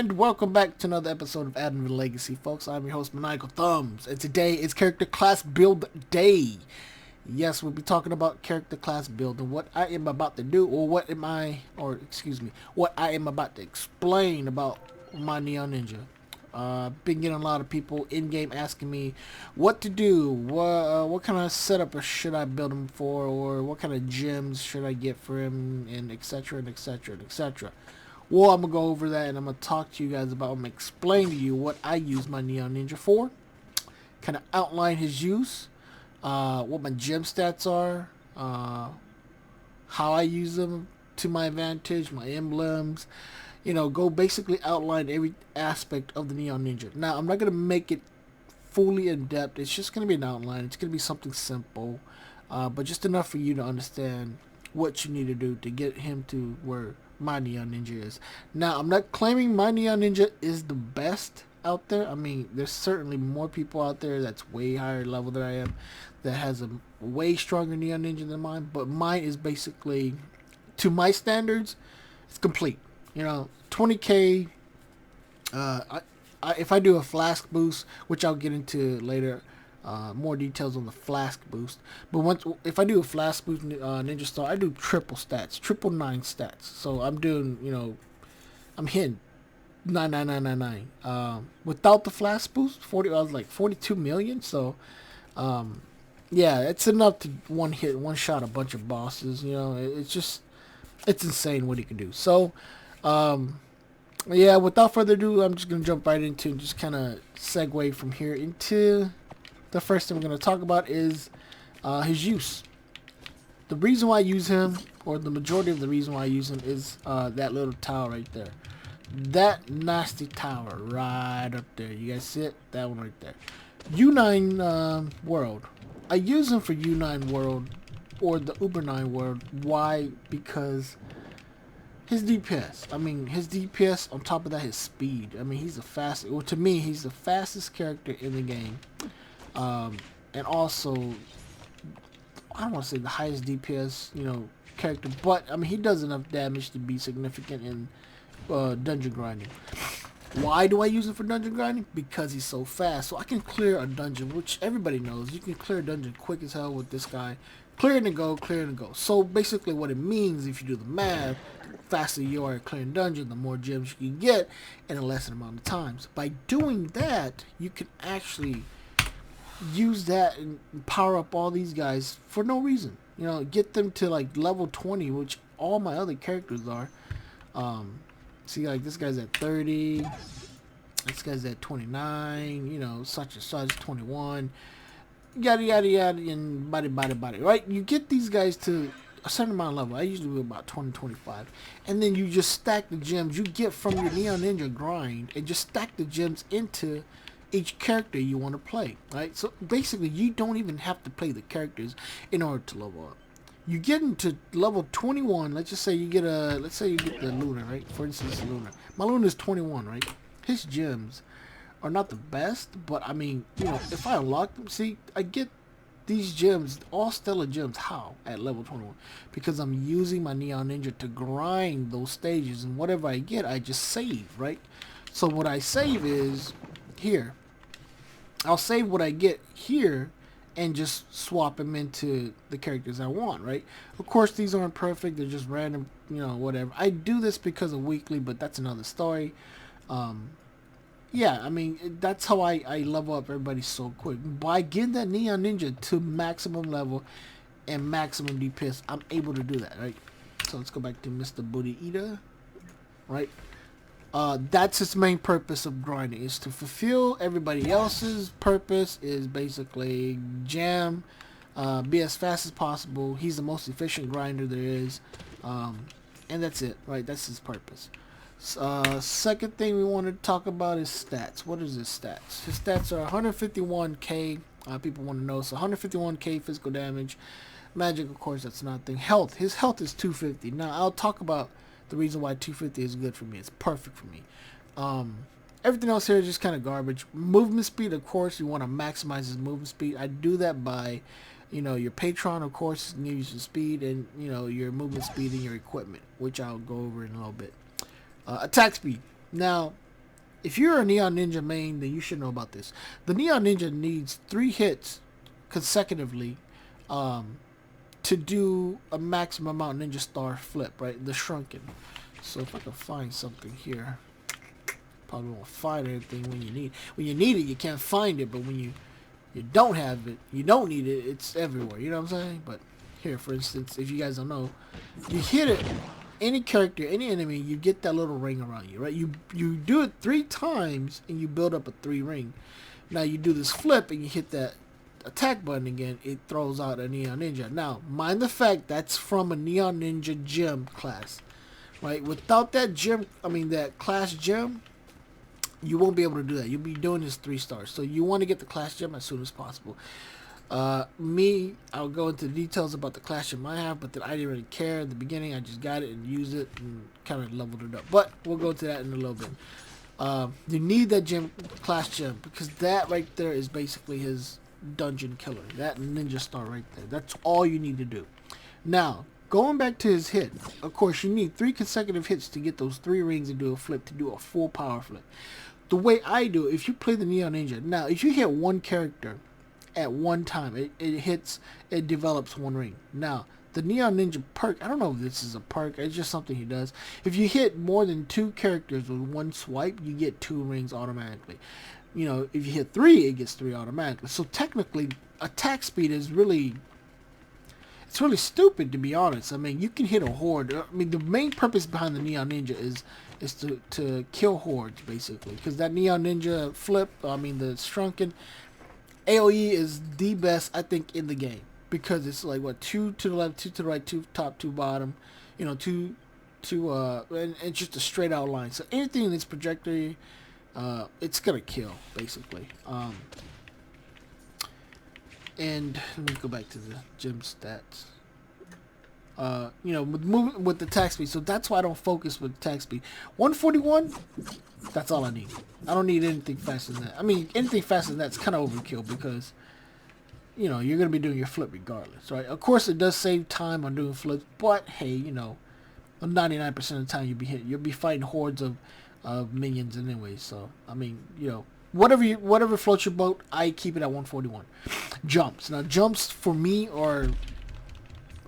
And welcome back to another episode of Adventlegacy, folks. I'm your host, Maniacal Thumbs, and today is character class build day. Yes, we'll be talking about character class build and what I am about to do, or what I am about to explain about my Neon Ninja. Been getting a lot of people in game asking me what to do, what kind of setup should I build him for, or what kind of gems should I get for him, and etc. and etc. and etc. Well, I'm gonna go over that and I'm gonna talk to you guys about. I'm gonna explain to you what I use my Neon Ninja for, kind of outline his use, what my gem stats are, how I use them to my advantage, my emblems. Go basically outline every aspect of the Neon Ninja. Now, I'm not going to make it fully in depth. It's just going to be an outline. It's going to be something simple, but just enough for you to understand what you need to do to get him to where my Neon Ninja is. Now, I'm not claiming my Neon Ninja is the best out there. I mean, there's certainly more people out there that's way higher level than I am that has a way stronger Neon Ninja than mine, but mine is basically, to my standards, it's complete. 20k. If I do a flask boost, which I'll get into later, more details on the flask boost. But if I do a flask boost Ninja Star, I do triple stats, triple 9 stats. So I'm doing, I'm hitting 99999. Without the flask boost, I was like 42 million. So, yeah, it's enough to one shot a bunch of bosses. It's insane what he can do. So. Yeah, without further ado, I'm just going to jump right into and just kind of segue from here into the first thing we're going to talk about is his use. The reason why I use him, or the majority of the reason why I use him, is that little tower right there. That nasty tower right up there. You guys see it? That one right there. U9 World. I use him for U9 World or the Uber 9 World. Why? Because his DPS. His DPS on top of that, his speed. He's the fastest. Well, to me, he's the fastest character in the game. And also, I don't want to say the highest DPS, character, but he does enough damage to be significant in dungeon grinding. Why do I use him for dungeon grinding? Because he's so fast. So I can clear a dungeon, which everybody knows. You can clear a dungeon quick as hell with this guy. Clear and go, clear and go. So basically what it means, if you do the math, the faster you are at clearing dungeon, the more gems you can get in a lesser amount of times. By doing that, you can actually use that and power up all these guys for no reason. Get them to like level 20, which all my other characters are. See, like this guy's at 30, this guy's at 29, such and such, 21. Yada yada yada, and body, right? You get these guys to a certain amount of level. I usually do about 20-25, and then you just stack the gems you get from your Neon Ninja grind, and just stack the gems into each character you want to play, right? So basically, you don't even have to play the characters in order to level up. You get into level 21. Let's say you get the Lunar, right? For instance, Lunar. My Lunar is 21, right? His gems are not the best, but if I unlock them, see, I get these gems, all stellar gems. How? At level 21. Because I'm using my Neon Ninja to grind those stages, and whatever I get, I just save, right? So what I save is here. I'll save what I get here and just swap them into the characters I want, right? Of course, these aren't perfect. They're just random, whatever. I do this because of weekly, but that's another story. Yeah, that's how I level up everybody so quick. By getting that Neon Ninja to maximum level and maximum DPS, I'm able to do that, right? So let's go back to Mr. Booty Eater, right? That's its main purpose of grinding, is to fulfill everybody else's purpose, is basically jam, be as fast as possible. He's the most efficient grinder there is, and that's it, right? That's his purpose. Second thing we want to talk about is stats. What is his stats? His stats are 151k. People want to know. So 151k physical damage. Magic, of course, that's nothing. Health. His health is 250. Now, I'll talk about the reason why 250 is good for me. It's perfect for me. Everything else here is just kind of garbage. Movement speed, of course, you want to maximize his movement speed. I do that by, your Patron, of course, gives you speed, and, your movement speed and your equipment, which I'll go over in a little bit. Attack speed. Now, if you're a Neon Ninja main, then you should know about this. The Neon Ninja needs 3 hits consecutively to do a maximum amount Ninja Star flip, right? The shrunken. So if I can find something here, probably won't find anything when you need. When you need it, you can't find it, but when you don't have it, you don't need it, it's everywhere. You know what I'm saying? But here, for instance, if you guys don't know, you hit it, any character, any enemy, you get that little ring around you, right? You do it 3 times and you build up a 3 ring. Now you do this flip and you hit that attack button again, it throws out a Neon Ninja. Now, mind the fact that's from a Neon Ninja gem class, right? Without that gem, that class gem, you won't be able to do that. You'll be doing this 3 stars. So you want to get the class gem as soon as possible. I'll go into details about the class gem I have, but that I didn't really care in the beginning. I just got it and used it and kind of leveled it up. But we'll go to that in a little bit. You need that gem, class gem, because that right there is basically his dungeon killer. That Ninja Star right there. That's all you need to do. Now, going back to his hit, of course, you need 3 consecutive hits to get those 3 rings and do a flip, to do a full power flip. The way I do it, if you play the Neon Ninja, now, if you hit one character at one time, it develops 1 ring. Now, the Neon Ninja perk, I don't know if this is a perk, it's just something he does. If you hit more than 2 characters with 1 swipe, you get 2 rings automatically. You know, if you hit 3, it gets 3 automatically. So technically, attack speed is really, it's really stupid, to be honest. I mean, you can hit a horde. I mean, the main purpose behind the Neon Ninja is to kill hordes, basically. Because that Neon Ninja flip, the shrunken, AoE is the best, I think, in the game. Because it's like, what, 2 to the left, 2 to the right, 2 top, 2 bottom. You know, and it's just a straight out line. So anything in this trajectory, it's gonna kill, basically. And let me go back to the gym stats. With the attack speed, so that's why I don't focus with attack speed. 141, that's all I need. I don't need anything faster than that. I mean, anything faster than that's kind of overkill, because you're gonna be doing your flip regardless, right? Of course, it does save time on doing flips, but hey, 99% of the time you'll be fighting hordes of minions anyway. So I mean, whatever floats your boat, I keep it at 141. Jumps. Now, jumps for me are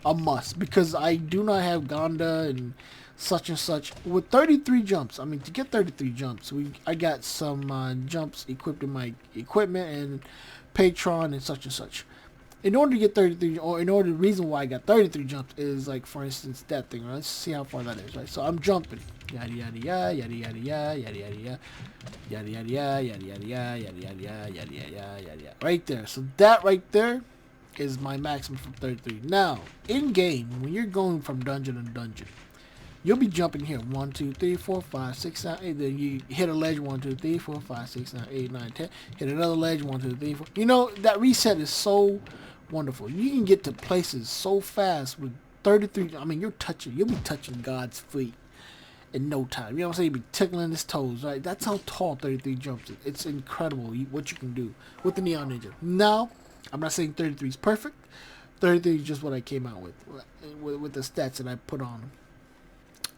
a must, because I do not have Gonda and such and such. With 33 jumps, to get 33 jumps, I got some jumps equipped in my equipment and Patron and such. In order to get 33, or the reason why I got 33 jumps is, like, for instance, that thing, right? Let's see how far that is, right? So I'm jumping. Yada yada yada yada yada yada yada yada yada yada yada yada yada yada yada yada yada yada. Right there. So that right there is my maximum from 33. Now, in game, when you're going from dungeon to dungeon, you'll be jumping here 1, 2, 3, 4, 5, 6, 7, 8. Then you hit a ledge 1, 2, 3, 4, 5, 6, 7, 8, 9, 10. Hit another ledge 1, 2, 3, 4. That reset is so wonderful. You can get to places so fast with 33. You'll be touching God's feet in no time. You know what I'm saying? You'll be tickling his toes, right? That's how tall 33 jumps is. It's incredible what you can do with the Neon Ninja. Now, I'm not saying 33 is perfect. 33 is just what I came out with the stats that I put on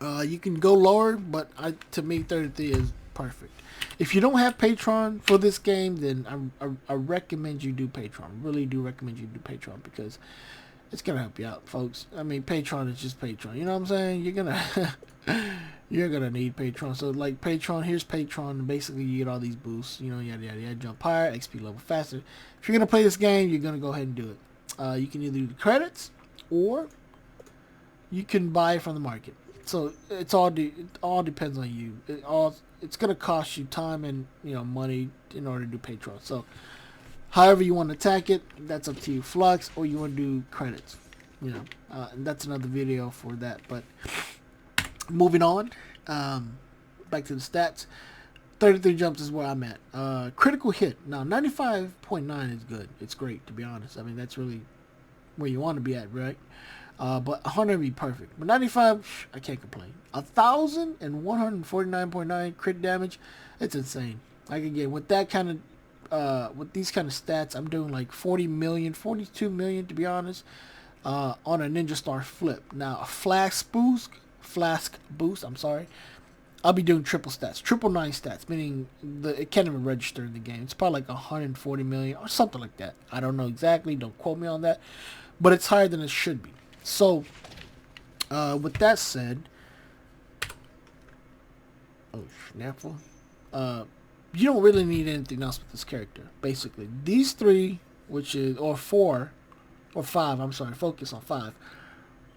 them. You can go lower, but to me, 33 is perfect. If you don't have Patreon for this game, then I recommend you do Patreon. Really do recommend you do Patreon, because it's gonna help you out, folks. Patreon is just Patreon. You know what I'm saying? You're gonna need Patreon. So, like, Patreon, here's Patreon. Basically, you get all these boosts. Yada yada yada. Jump higher, XP level faster. If you're gonna play this game, you're gonna go ahead and do it. You can either do the credits, or you can buy from the market. So it all depends on you. It's gonna cost you time and money in order to do Patreon. So however you want to attack it, that's up to you. Flux, or you want to do credits. And that's another video for that. But moving on, back to the stats. 33 jumps is where I'm at. Critical hit. Now 95.9 is good. It's great, to be honest. That's really where you want to be at, right? But 100 would be perfect. But 95, I can't complain. 1,149.9 crit damage, it's insane. I can get with that kind of, with these kind of stats, I'm doing like 40 million, 42 million, to be honest, on a Ninja Star flip. Now, a flask boost, I'll be doing triple stats, triple 9 stats, meaning it can't even register in the game. It's probably like 140 million or something like that. I don't know exactly. Don't quote me on that, but it's higher than it should be. So, with that said, oh snapple, you don't really need anything else with this character. Basically, these three, which is or 4 or 5. I'm sorry, focus on 5.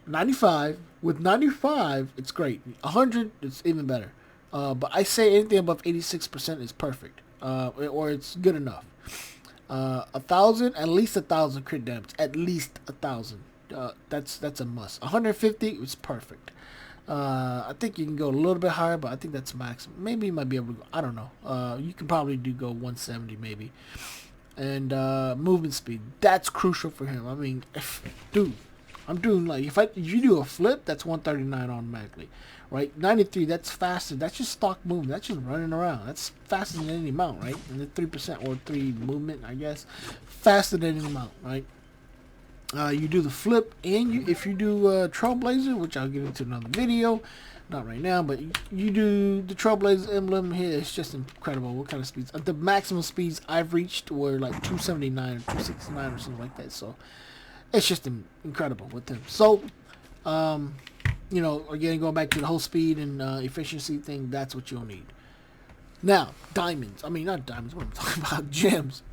95. With 95, it's great. 100, it's even better. But I say anything above 86% is perfect, or it's good enough. 1,000, at least 1,000 crit damage, at least 1,000. That's a must. 150 is perfect. I think you can go a little bit higher, but I think that's maximum. Maybe you might be able to go, I don't know. You can probably go 170 maybe. And movement speed, that's crucial for him. I mean, dude, I'm doing like if you do a flip, that's 139 automatically, right? 93, that's faster. That's just stock movement. That's just running around. That's faster than any mount, right? And the 3% or 3 movement, I guess, faster than any mount, right? You do the flip, and if you do Trailblazer, which I'll get into another video, not right now, but you do the Trailblazer emblem here. It's just incredible what kind of speeds. The maximum speeds I've reached were like 279 or 269 or something like that. So it's just incredible with him. So, you know, again, going back to the whole speed and efficiency thing, that's what you'll need. Now, diamonds. I mean, not diamonds. What I'm talking about, gems.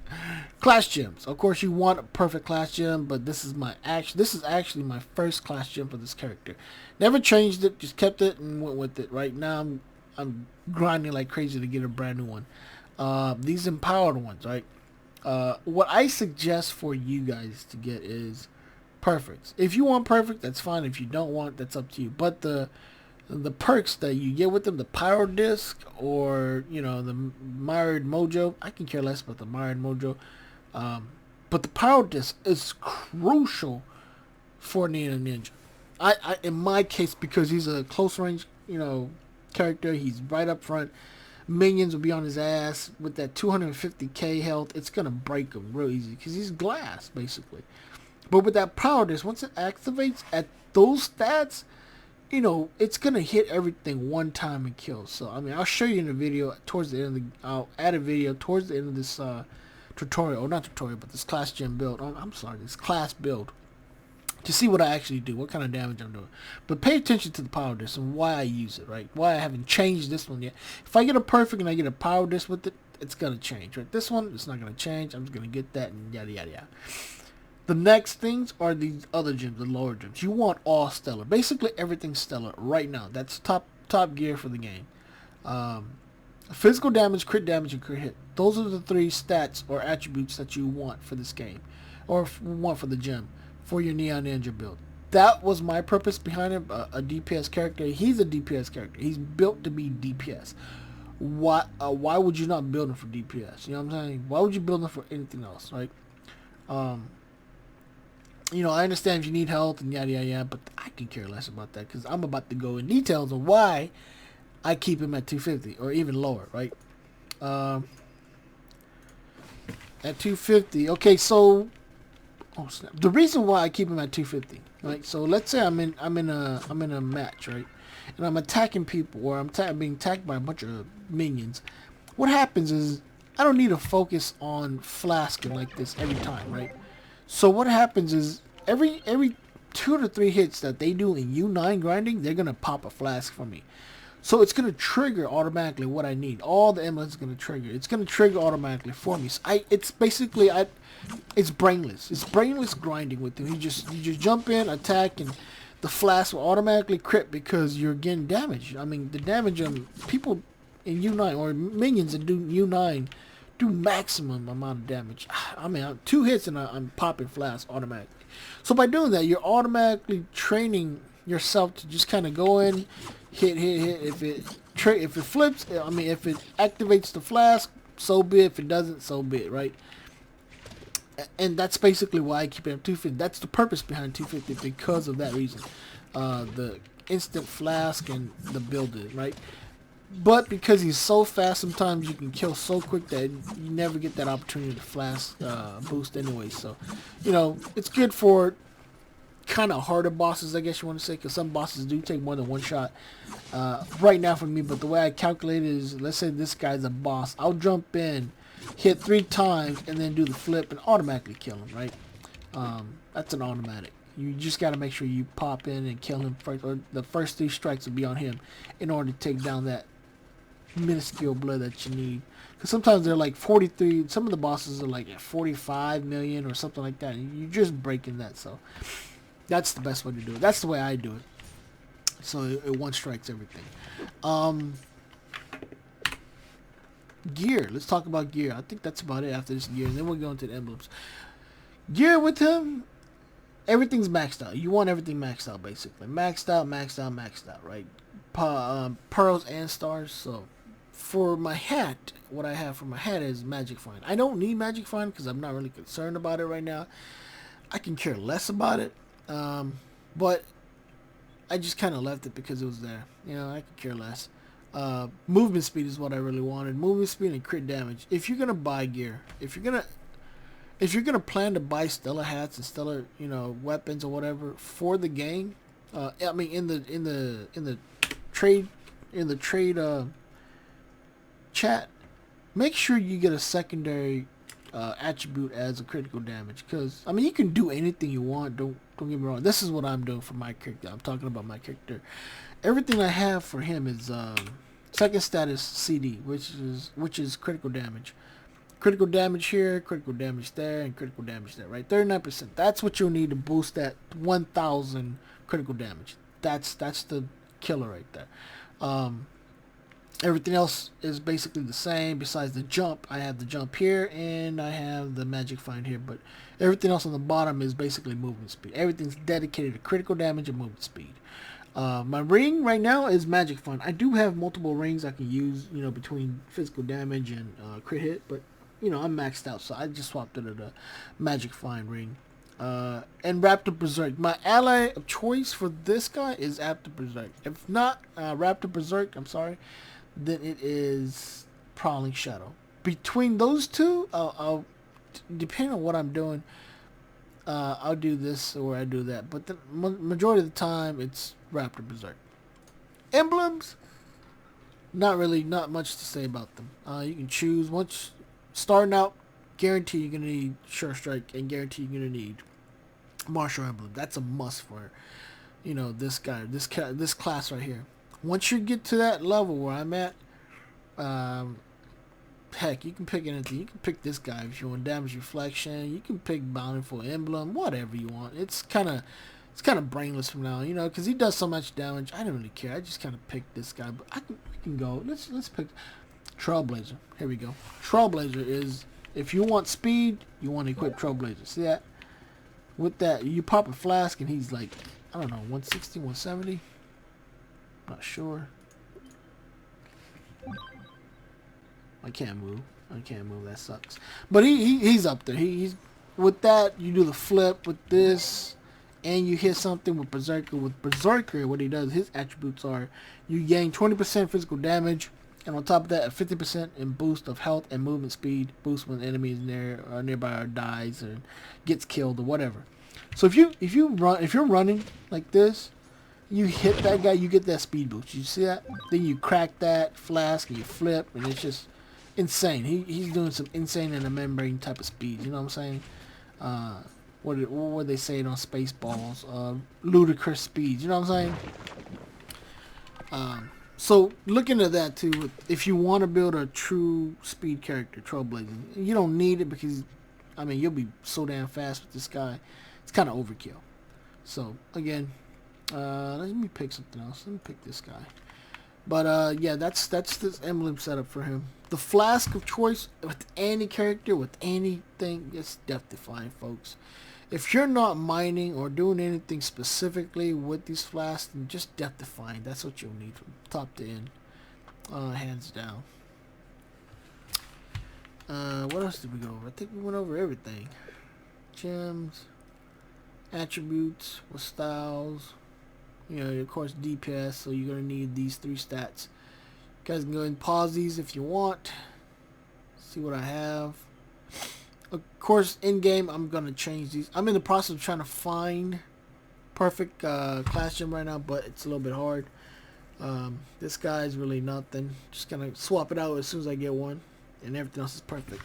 Class gems. Of course, you want a perfect class gem, but this is actually my first class gem for this character. Never changed it. Just kept it and went with it. Right now, I'm grinding like crazy to get a brand new one. These empowered ones, right? What I suggest for you guys to get is perfects. If you want perfect, that's fine. If you don't want, that's up to you. But the perks that you get with them, the Pyro Disc or, you know, the Mired Mojo, I can care less about the Mired Mojo. But the Pyro Disc is crucial for Ninja. I in my case, because he's a close range, you know, character, he's right up front. Minions will be on his ass with that 250k health. It's gonna break him real easy because he's glass basically. But with that Power Disc, once it activates at those stats, you know, it's gonna hit everything one time and kill. So I mean, I'll show you in a video towards the end of the. I'll add a video towards the end of this tutorial, or not tutorial, but this class gem build. I'm sorry, this class build, to see what I actually do, what kind of damage I'm doing. But pay attention to the Power Disc and why I use it, right? Why I haven't changed this one yet. If I get a perfect and I get a Power Disc with it, it's gonna change, right? This one, it's not gonna change. I'm just gonna get that and yada yada yada. The next things are these other gems, the lower gems. You want all stellar. Basically everything stellar right now. That's top gear for the game. Physical damage, crit damage, and crit hit. Those are the 3 stats or attributes that you want for this game. Or want for the gem. For your Neon Ninja build. That was my purpose behind it. A DPS character. He's a DPS character. He's built to be DPS. Why would you not build him for DPS? You know what I'm saying? Why would you build him for anything else, right? You know, I understand if you need health and yada yada yada, but I can care less about that because I'm about to go in details on why I keep him at 250 or even lower, right? At 250. Okay, so the reason why I keep him at 250, right? So let's say I'm in a match, right? And I'm attacking people, or I'm being attacked by a bunch of minions. What happens is I don't need to focus on flasking like this every time, right? So what happens is every 2 to 3 hits that they do in U9 grinding, they're gonna pop a flask for me. So it's gonna trigger automatically what I need. All the emblems are gonna trigger. It's gonna trigger automatically for me. So it's basically it's brainless. It's brainless grinding with them. You just jump in, attack, and the flask will automatically crit because you're getting damage. I mean, the damage people in U9 or minions that do U9 do maximum amount of damage. I mean, 2 hits and I'm popping flasks automatically. So by doing that, you're automatically training yourself to just kind of go in, hit. If it flips, I mean, if it activates the flask, so be it. If it doesn't, so be it, right? And that's basically why I keep it at 250. That's the purpose behind 250 because of that reason. The instant flask and the build-in, right? But because he's so fast, sometimes you can kill so quick that you never get that opportunity to flask boost anyway. So, you know, it's good for kind of harder bosses, I guess you want to say, because some bosses do take more than one shot right now for me. But the way I calculate it is, let's say this guy's a boss, I'll jump in, hit 3 times, and then do the flip and automatically kill him, right? That's an automatic. You just got to make sure you pop in and kill him first, or the first 3 strikes will be on him in order to take down that minuscule blood that you need. Because sometimes they're like 43, some of the bosses are like at 45 million or something like that, and you're just breaking that. So that's the best way to do it. That's the way I do it. So it one strikes everything. Gear. Let's talk about gear. I think that's about it after this gear. And then we'll go into the emblems. Gear with him, everything's maxed out. You want everything maxed out, basically. Maxed out, maxed out, maxed out, right? Pearls and stars. So for my hat, what I have for my hat is Magic Find. I don't need Magic Find because I'm not really concerned about it right now. I can care less about it. But I just kind of left it because it was there. You know, I could care less. Movement speed is what I really wanted. Movement speed and crit damage. If you're gonna buy gear, if you're gonna plan to buy stellar hats and stellar, you know, weapons or whatever for the game, I mean in the trade chat, make sure you get a secondary attribute as a critical damage, because I mean you can do anything you want. Don't get me wrong. This is what I'm doing for my character. I'm talking about my character. Everything I have for him is second status CD, which is critical damage. Critical damage here, critical damage there, and critical damage there, right? 39%. That's what you'll need to boost that 1,000 critical damage. That's the killer right there. Everything else is basically the same besides the jump. I have the jump here and I have the magic find here, but everything else on the bottom is basically movement speed. Everything's dedicated to critical damage and movement speed. My ring right now is magic find. I do have multiple rings I can use, you know, between physical damage and crit hit, but you know, I'm maxed out, so I just swapped it to the magic find ring. And Raptor Berserk. My ally of choice for this guy is Raptor Berserk. If not Raptor Berserk, I'm sorry, then it is Prowling Shadow. Between those two, I'll depending on what I'm doing, I'll do this or I do that. But the majority of the time, it's Raptor Berserk. Emblems, not much to say about them. You can choose once starting out. Guarantee you're gonna need Sure Strike, and guarantee you're gonna need Martial Emblem. That's a must for, you know, this guy, this class right here. Once you get to that level where I'm at, heck, you can pick anything. You can pick this guy if you want damage reflection. You can pick Bountiful Emblem, whatever you want. It's kind of brainless from now, you know, because he does so much damage. I don't really care. I just kind of picked this guy, but we can go. Let's pick Trailblazer. Here we go. Trailblazer is, if you want speed, you want to equip Trailblazer. See that? With that, you pop a flask and he's like, I don't know, 160, 170. Not sure. I can't move. That sucks. But he's up there. He's with that. You do the flip with this, and you hit something with Berserker. With Berserker, what he does, his attributes are: you gain 20% physical damage, and on top of that, a 50% in boost of health and movement speed. Boost when the enemy is nearby or dies or gets killed or whatever. So if you're running like this, you hit that guy, you get that speed boost. You see that? Then you crack that flask and you flip, and it's just insane. He's doing some insane in a membrane type of speed. You know what I'm saying? What would they say it on Spaceballs? Ludicrous speed. You know what I'm saying? So look into that too. If you want to build a true speed character, Trailblazing, you don't need it because, I mean, you'll be so damn fast with this guy. It's kind of overkill. So again, let me pick something else. Let me pick this guy. But yeah, that's this emblem setup for him. The flask of choice with any character, with anything, it's death defying, folks. If you're not mining or doing anything specifically with these flasks, then just death defying. That's what you'll need from top to end, hands down. What else did we go over? I think we went over everything. Gems, attributes, with styles. You know, of course, DPS, so you're going to need these 3 stats. You guys can go and pause these if you want. See what I have. Of course, in-game, I'm going to change these. I'm in the process of trying to find perfect class gem right now, but it's a little bit hard. This guy's really nothing. Just gonna swap it out as soon as I get one, and everything else is perfect.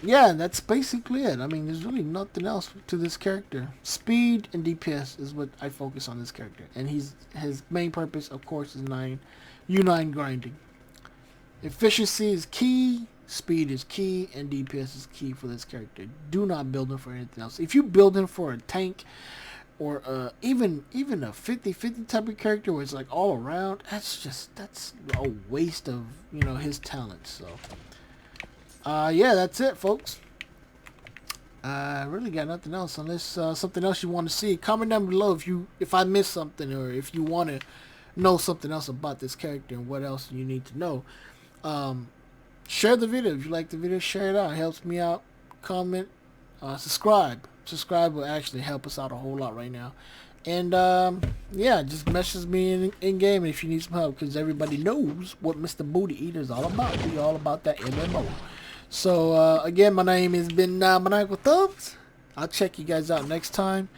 Yeah, that's basically it. I mean, there's really nothing else to this character. Speed and DPS is what I focus on this character, and his main purpose, of course, is U9 grinding. Efficiency is key, speed is key, and DPS is key for this character. Do not build him for anything else. If you build him for a tank or even a 50-50 type of character where it's like all around, that's a waste of, you know, his talents. So yeah, that's it, folks. I really got nothing else unless something else you want to see. Comment down below if I missed something, or if you want to know something else about this character and what else you need to know. Share the video. If you like the video, share it out. It helps me out. Comment, subscribe. Subscribe will actually help us out a whole lot right now. And yeah, just message me in game if you need some help, because everybody knows what Mr. Booty Eater is all about. We all about that MMO. So again, my name has been Maniacal Thumbs. I'll check you guys out next time.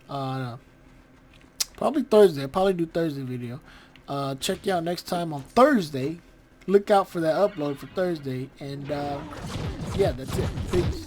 Probably Thursday. I'll probably do Thursday video. Check you out next time on Thursday. Look out for that upload for Thursday. And yeah, that's it. Peace.